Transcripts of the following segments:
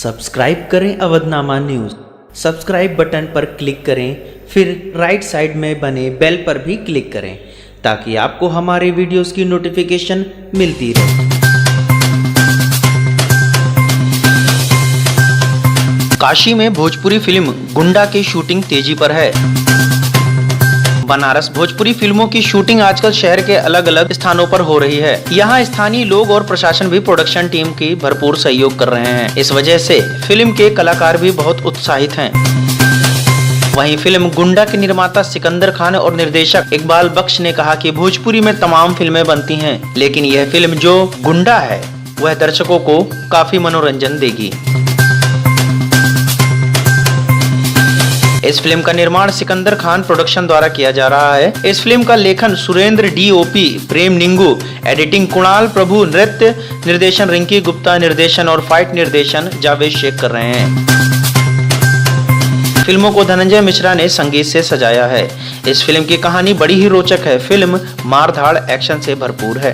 Subscribe करें Avadhnama news. Subscribe button पर click करें, फिर राइट साइड में बने बेल पर भी क्लिक करें ताकि आपको हमारे वीडियोस की नोटिफिकेशन मिलती रहे। काशी में भोजपुरी फिल्म गुंडा की शूटिंग तेजी पर है। बनारस भोजपुरी फिल्मों की शूटिंग आजकल शहर के अलग अलग स्थानों पर हो रही है। यहाँ स्थानीय लोग और प्रशासन भी प्रोडक्शन टीम की भरपूर सहयोग कर रहे हैं। इस वजह से फिल्म के कलाकार भी बहुत उत्साहित हैं। वहीं फिल्म गुंडा के निर्माता सिकंदर खान और निर्देशक इकबाल बख्श ने कहा कि भोजपुरी में तमाम फिल्में बनती हैं, लेकिन यह फिल्म जो गुंडा है वह दर्शकों को काफी मनोरंजन देगी। इस फिल्म का निर्माण सिकंदर खान प्रोडक्शन द्वारा किया जा रहा है। इस फिल्म का लेखन सुरेंद्र DOP प्रेम निंगू, एडिटिंग कुणाल प्रभु, नृत्य निर्देशन रिंकी गुप्ता, निर्देशन और फाइट निर्देशन जावेद शेख कर रहे हैं। फिल्मों को धनंजय मिश्रा ने संगीत से सजाया है। इस फिल्म की कहानी बड़ी ही रोचक है। फिल्म मारधाड़ एक्शन से भरपूर है।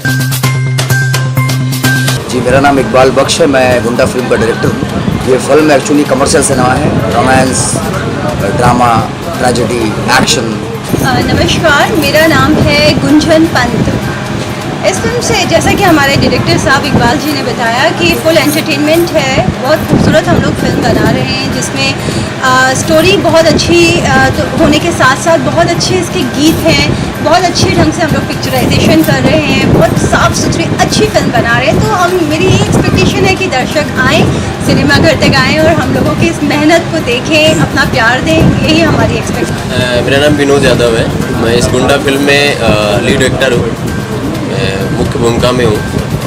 जी, मेरा नाम इकबाल बख्श है। मैं गुंडा फिल्म का डायरेक्टर हूँ। ये फिल्म एक्चुअली कमर्शियल सिनेमा है। Romance, drama, tragedy, action. नमस्कार, मेरा नाम है गुंजन पंत। इस फिल्म से जैसा कि हमारे डायरेक्टर साहब इकबाल जी ने बताया कि फुल एंटरटेनमेंट है। बहुत खूबसूरत हम लोग फिल्म बना रहे हैं जिसमें स्टोरी बहुत अच्छी तो होने के साथ साथ बहुत अच्छे इसके गीत हैं। बहुत अच्छे ढंग से हम लोग पिक्चराइजेशन कर रहे हैं। बहुत साफ़ सुथरी अच्छी फिल्म बना रहे हैं। तो मेरी ये एक्सपेक्टेशन है कि दर्शक आएँ, सिनेमा घर तक आएँ और हम लोगों की इस मेहनत को देखें, अपना प्यार दें। यही हमारी एक्सपेक्टेशन। मेरा नाम विनोद यादव है। मैं इस गुंडा फिल्म में लीड एक्टर हूँ, मुख्य भूमिका में हूँ।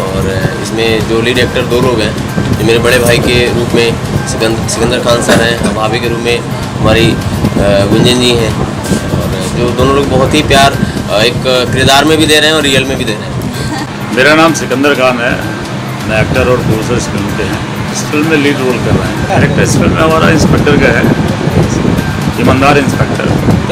और इसमें जो लीड एक्टर दो लोग हैं, जो मेरे बड़े भाई के रूप में सिकंदर खान सर हैं, भाभी के रूप में हमारी गुंजन जी हैं। और जो दोनों लोग बहुत ही प्यार एक किरदार में भी दे रहे हैं और रियल में भी दे रहे हैं। मेरा नाम सिकंदर खान है। मैं एक्टर और प्रोड्यूसर इस फिल्म के हैं। इस फिल्म में लीड रोल कर रहे हैं। कैरेक्टर इस फिल्म में हमारा इंस्पेक्टर का है, ईमानदार इंस्पेक्टर।